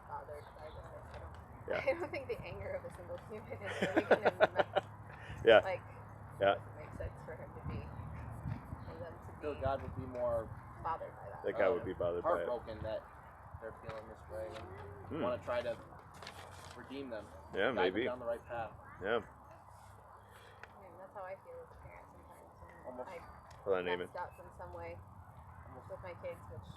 Speaker 9: bothered by this.
Speaker 2: Yeah.
Speaker 9: I don't think the anger of a single human is really going to
Speaker 2: Yeah.
Speaker 9: like
Speaker 2: Yeah.
Speaker 9: make sense for him to be for them to
Speaker 7: So
Speaker 9: be
Speaker 7: God would be more
Speaker 9: bothered by that.
Speaker 2: That guy would be bothered by it.
Speaker 7: heartbroken that they're feeling this way and
Speaker 2: Hmm.
Speaker 7: want to try to redeem them.
Speaker 2: Yeah,
Speaker 7: guide
Speaker 2: maybe.
Speaker 7: them down the right path.
Speaker 2: Yeah.
Speaker 9: I mean, that's how I feel as a parent sometimes. When
Speaker 7: Almost.
Speaker 2: Hold on, Naaman.
Speaker 9: messed up in some way with my kids, which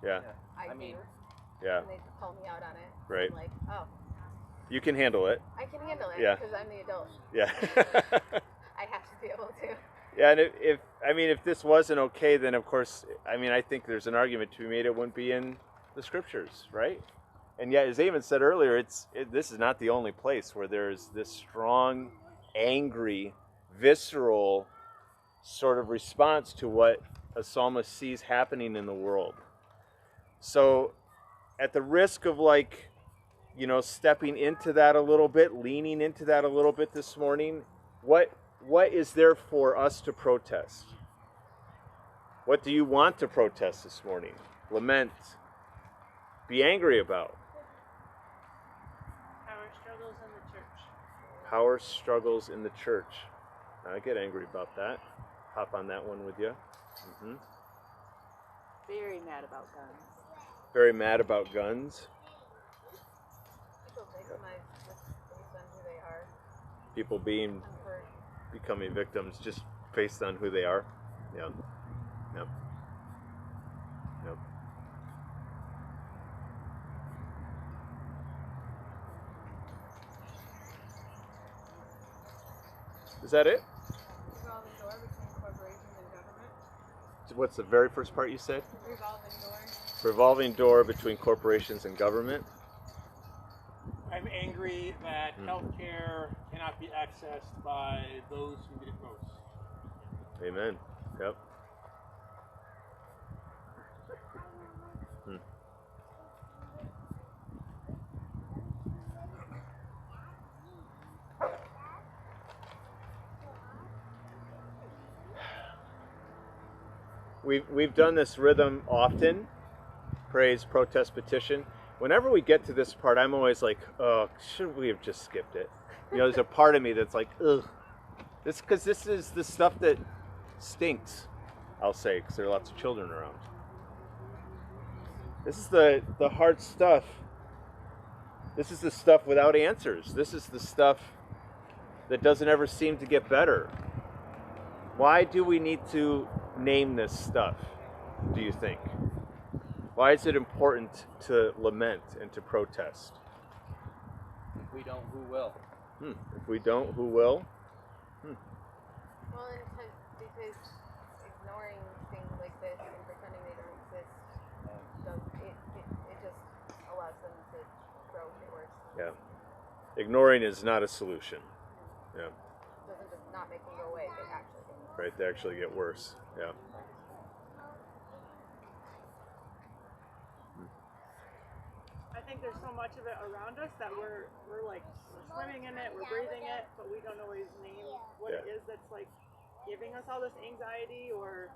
Speaker 2: Yeah.
Speaker 9: I
Speaker 7: mean,
Speaker 9: do.
Speaker 2: Yeah.
Speaker 9: And they call me out on it.
Speaker 2: Right.
Speaker 9: I'm like, oh,
Speaker 2: You can handle it.
Speaker 9: I can handle it
Speaker 2: Yeah.
Speaker 9: because I'm the adult.
Speaker 2: Yeah.
Speaker 9: I have to be able to.
Speaker 2: Yeah, and if this wasn't okay, then of course, I mean, I think there's an argument to be made it wouldn't be in the scriptures, right? And yet, as Eamon said earlier, this is not the only place where there's this strong, angry, visceral sort of response to what a psalmist sees happening in the world. So, at the risk of like stepping into that a little bit, leaning into that a little bit this morning. What is there for us to protest? What do you want to protest this morning? Lament. Be angry about.
Speaker 3: Power struggles in the church.
Speaker 2: Power struggles in the church. I get angry about that. Hop on that one with you. Mm-hmm.
Speaker 8: Very mad about guns.
Speaker 2: Very mad about guns.
Speaker 9: People victimize just based on who they are.
Speaker 2: People becoming victims just based on who they are. Yeah. Yep. Yep. Is that it?
Speaker 9: Revolving door between corporations and government.
Speaker 2: What's the very first part you said?
Speaker 9: Revolving door.
Speaker 2: Revolving door between corporations and government.
Speaker 12: I'm angry that healthcare cannot be accessed by those who need it most.
Speaker 2: Amen. Yep. We've done this rhythm often, praise, protest, petition. Whenever we get to this part, I'm always like, oh, should we have just skipped it? There's a part of me that's like, ugh. Because this is the stuff that stinks, I'll say, because there are lots of children around. This is the hard stuff. This is the stuff without answers. This is the stuff that doesn't ever seem to get better. Why do we need to name this stuff, do you think? Why is it important to lament and to protest?
Speaker 13: If we don't, who will?
Speaker 2: If we don't, who will?
Speaker 9: Well, because ignoring things like this and pretending they don't exist, it just allows them to grow and get worse.
Speaker 2: Yeah. Ignoring is not a solution. Yeah.
Speaker 9: Doesn't just not make them go away, they actually get worse.
Speaker 2: Right, they actually get worse. Yeah.
Speaker 3: I think there's so much of it around us that we're swimming in it, we're breathing it, but we don't always name what it is that's like giving us all this anxiety or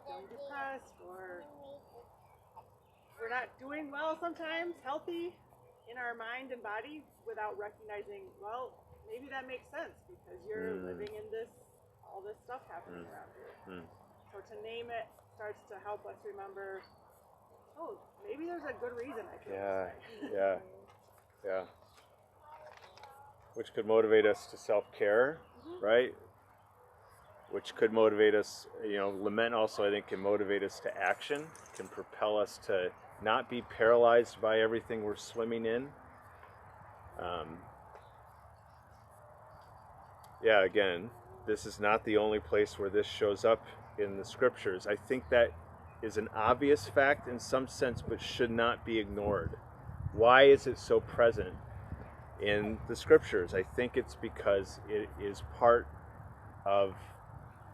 Speaker 3: feeling depressed, or we're not doing well sometimes, healthy in our mind and body without recognizing, well, maybe that makes sense because you're living in this, all this stuff happening around you. So to name it starts to help us remember, oh, maybe there's a good reason I feel this way.
Speaker 2: Yeah. Which could motivate us to self-care, right? Which could motivate us, lament also I think can motivate us to action, can propel us to not be paralyzed by everything we're swimming in. Again, this is not the only place where this shows up in the scriptures. I think that is an obvious fact in some sense, but should not be ignored. Why is it so present in the scriptures? I think it's because it is part of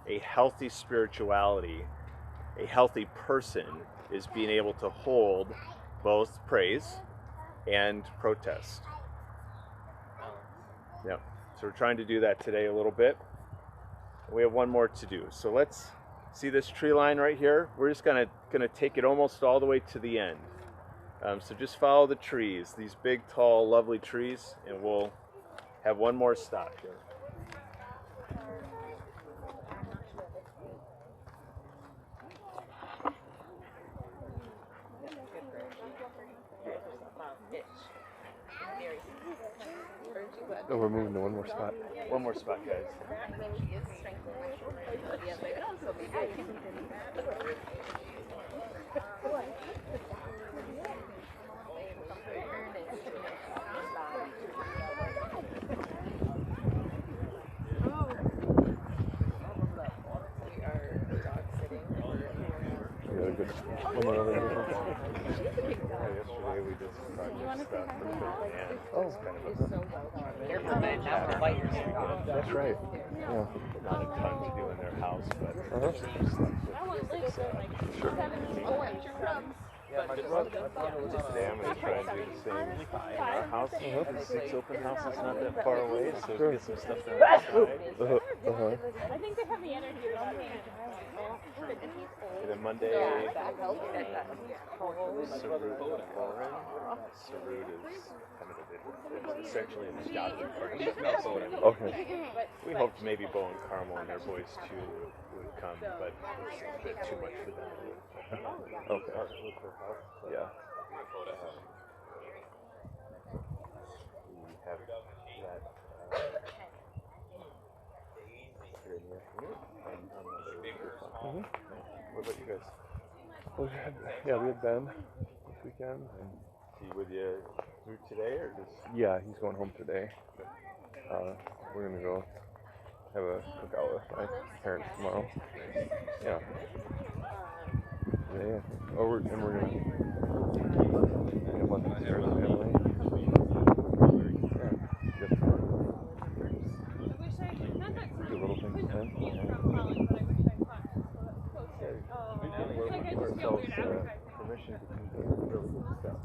Speaker 2: a healthy spirituality. A healthy person is being able to hold both praise and protest. Yep. So we're trying to do that today a little bit. We have one more to do. So let's see this tree line right here. We're just gonna take it almost all the way to the end. So just follow the trees, these big, tall, lovely trees, and we'll have one more stop here.
Speaker 5: Oh, we're moving to one more spot.
Speaker 2: One more spot, guys.
Speaker 5: One more over there.
Speaker 2: Yesterday we did some project stuff and it's kind of
Speaker 4: Careful, man. Now we'll bite yourself.
Speaker 5: That's right. Yeah.
Speaker 2: not a ton to do in their house, but
Speaker 5: Uh-huh.
Speaker 2: there's some stuff with
Speaker 11: I want like
Speaker 2: sure.
Speaker 11: having these orange crumbs.
Speaker 2: Just Sam is trying to do the same in our house. There's 6 open houses not that far away, so get some stuff done outside.
Speaker 11: I think they have the energy to
Speaker 2: And then Monday, Sarut and Lauren. Sarut is kind of it's essentially an adopted partnership.
Speaker 5: Okay.
Speaker 2: We hoped maybe Bo and Carmel and their boys too would come, but it's a bit too much for them.
Speaker 5: Okay. Yeah.
Speaker 2: We have that here in the afternoon. What about you guys?
Speaker 5: Well, we had Ben this weekend. And
Speaker 2: is he with you through today or just?
Speaker 5: Yeah, he's going home today. We're gonna go have a cookout with my parents tomorrow. Yeah. Yeah. Oh, we're gonna have lunch with the parents and family. Do little things with them.
Speaker 2: Permission to do really good stuff.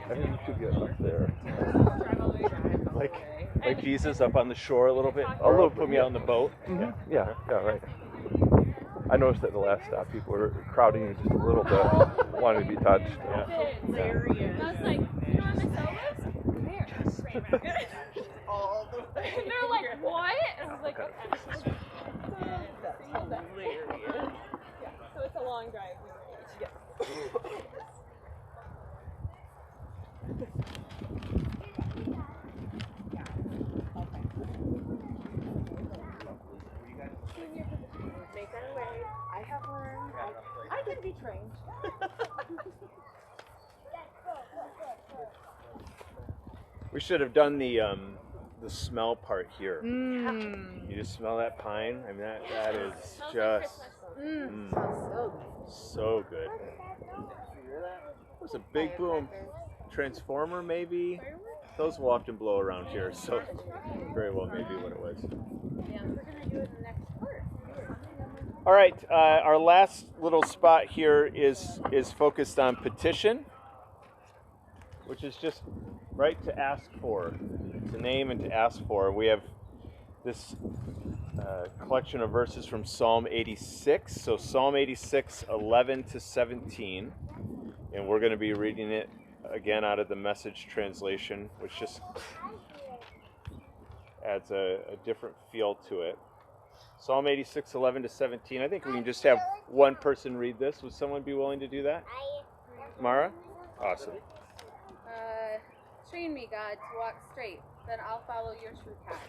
Speaker 5: I think you should get up there.
Speaker 2: Like Jesus up on the shore a little bit.
Speaker 5: A little
Speaker 2: Put me out on the boat.
Speaker 5: Mm-hmm. Yeah, right. I noticed at the last stop, people were crowding you just a little bit, wanting to be touched.
Speaker 11: I was like, you know what my cell is? There.
Speaker 3: All the way.
Speaker 11: And they're like, what? And I was like, okay.
Speaker 3: That's hilarious.
Speaker 11: So it's a long drive.
Speaker 3: Yes. Make our way. I have learned. I can be trained.
Speaker 2: We should have done the smell part here. You just smell that pine. I mean that is just so good. It was a big boom. Transformer maybe. Those will often blow around here, so very well maybe what it was.
Speaker 9: Yeah, we're gonna do it in the next part.
Speaker 2: All right, our last little spot here is focused on petition, which is just right to ask for, to name and to ask for. We have this collection of verses from Psalm 86. So Psalm 86, 11 to 17, and we're going to be reading it again out of the Message translation, which just adds a different feel to it. Psalm 86, 11 to 17. I think we can just have one person read this. Would someone be willing to do that? Mara? Awesome.
Speaker 9: Train me, God, to walk straight, then I'll follow your true path.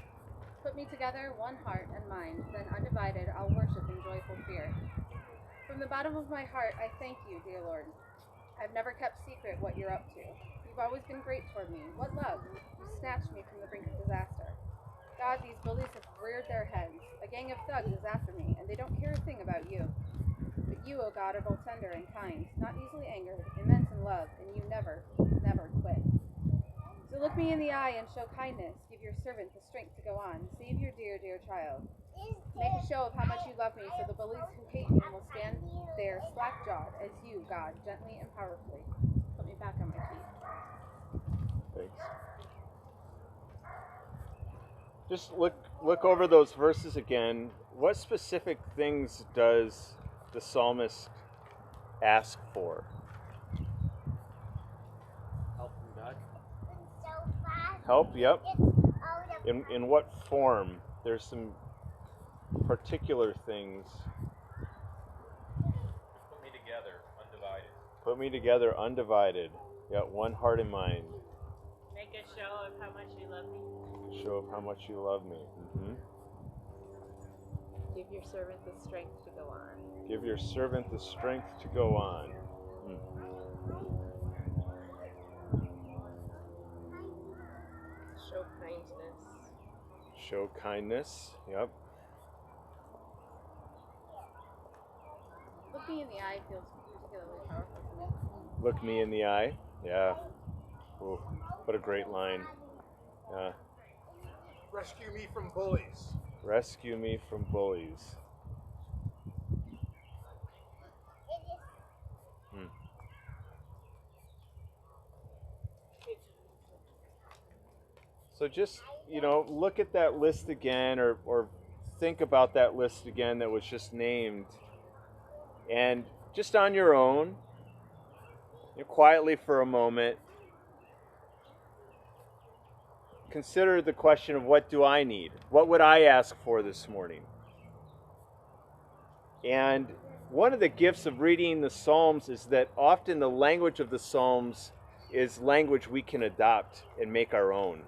Speaker 9: Put me together, one heart and mind, then undivided I'll worship in joyful fear. From the bottom of my heart, I thank you, dear Lord. I've never kept secret what you're up to. You've always been great toward me. What love! You snatched me from the brink of disaster. God, these bullies have reared their heads. A gang of thugs is after me, and they don't care a thing about you. But you, O God, are both tender and kind, not easily angered, immense in love, and you never, never quit. So look me in the eye and show kindness. Give your servant the strength to go on. Save your dear, dear child. Make a show of how much you love me, so the bullies who hate me will stand there slack-jawed as you, God, gently and powerfully put me back on my feet.
Speaker 2: Thanks. Just look over those verses again. What specific things does the psalmist ask for?
Speaker 10: Help from God.
Speaker 2: Help, yep. In what form? There's some particular things.
Speaker 10: Put me together, undivided.
Speaker 2: Put me together, undivided. Got one heart and mind.
Speaker 11: Make a show of how much you love me.
Speaker 2: Show of how much you love me. Mm-hmm.
Speaker 8: Give your servant the strength to go on.
Speaker 2: Give your servant the strength to go on.
Speaker 1: Show kindness.
Speaker 2: Show kindness. Yep.
Speaker 9: Look me in the eye feels particularly powerful to me.
Speaker 2: Look me in the eye. Yeah. Ooh, what a great line. Yeah.
Speaker 12: Rescue me from bullies.
Speaker 2: Rescue me from bullies. So just, look at that list again, or think about that list again that was just named. And just on your own, quietly for a moment, consider the question of, what do I need? What would I ask for this morning? And one of the gifts of reading the Psalms is that often the language of the Psalms is language we can adopt and make our own.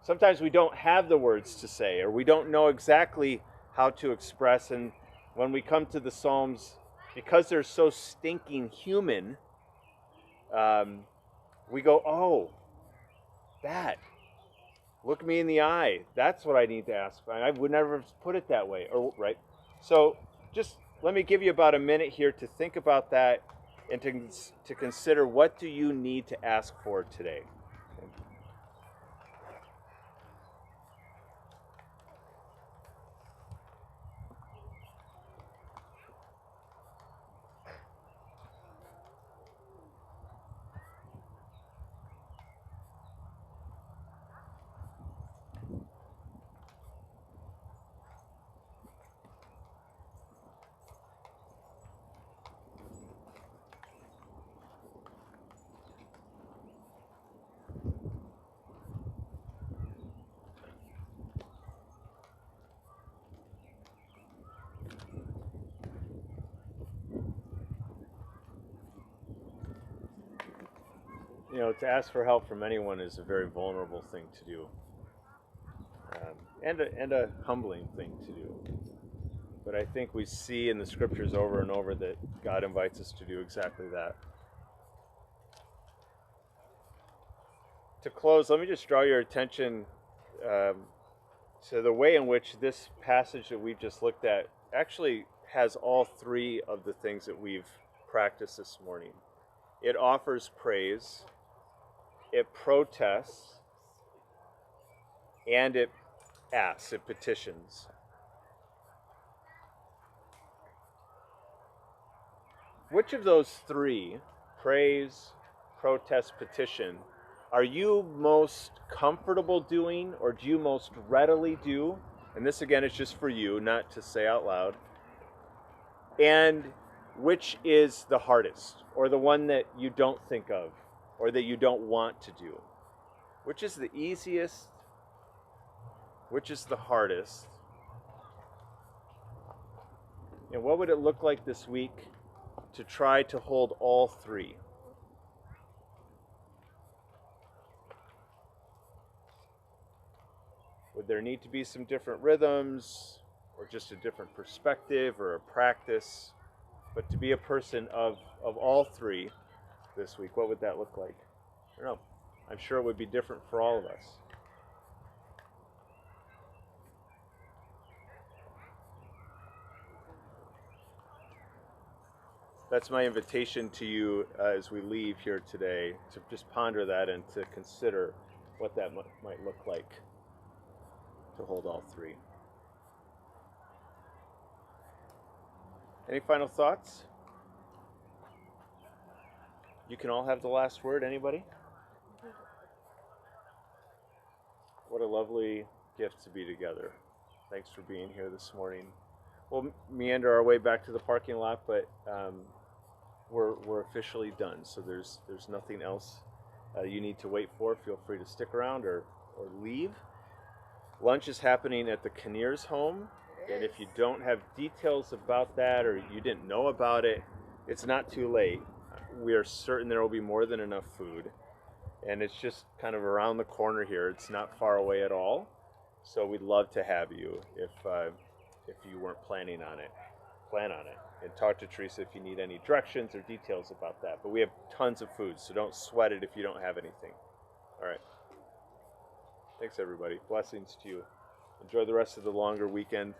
Speaker 2: Sometimes we don't have the words to say, or we don't know exactly how to express. And when we come to the Psalms, because they're so stinking human, we go, oh, that. Look me in the eye. That's what I need to ask. I would never have put it that way, right? So just let me give you about a minute here to think about that and to consider, what do you need to ask for today? To ask for help from anyone is a very vulnerable thing to do, and a humbling thing to do. But I think we see in the scriptures over and over that God invites us to do exactly that. To close, let me just draw your attention to the way in which this passage that we've just looked at actually has all three of the things that we've practiced this morning. It offers praise, it protests, and it asks, it petitions. Which of those three, praise, protest, petition, are you most comfortable doing, or do you most readily do? And this again is just for you, not to say out loud. And which is the hardest, or the one that you don't think of, or that you don't want to do? Which is the easiest? Which is the hardest? And what would it look like this week to try to hold all three? Would there need to be some different rhythms, or just a different perspective, or a practice? But to be a person of all three this week, what would that look like? I don't know. I'm sure it would be different for all of us. That's my invitation to you as we leave here today, to just ponder that and to consider what that might look like to hold all three. Any final thoughts? You can all have the last word. Anybody? What a lovely gift to be together. Thanks for being here this morning. We'll meander our way back to the parking lot, but we're officially done. So there's nothing else you need to wait for. Feel free to stick around or leave. Lunch is happening at the Kinnears home, and if you don't have details about that, or you didn't know about it, it's not too late. We are certain there will be more than enough food, and it's just kind of around the corner here. It's not far away at all, so we'd love to have you if you weren't planning on it. Plan on it, and talk to Teresa if you need any directions or details about that. But we have tons of food, so don't sweat it if you don't have anything. All right. Thanks, everybody. Blessings to you. Enjoy the rest of the longer weekend.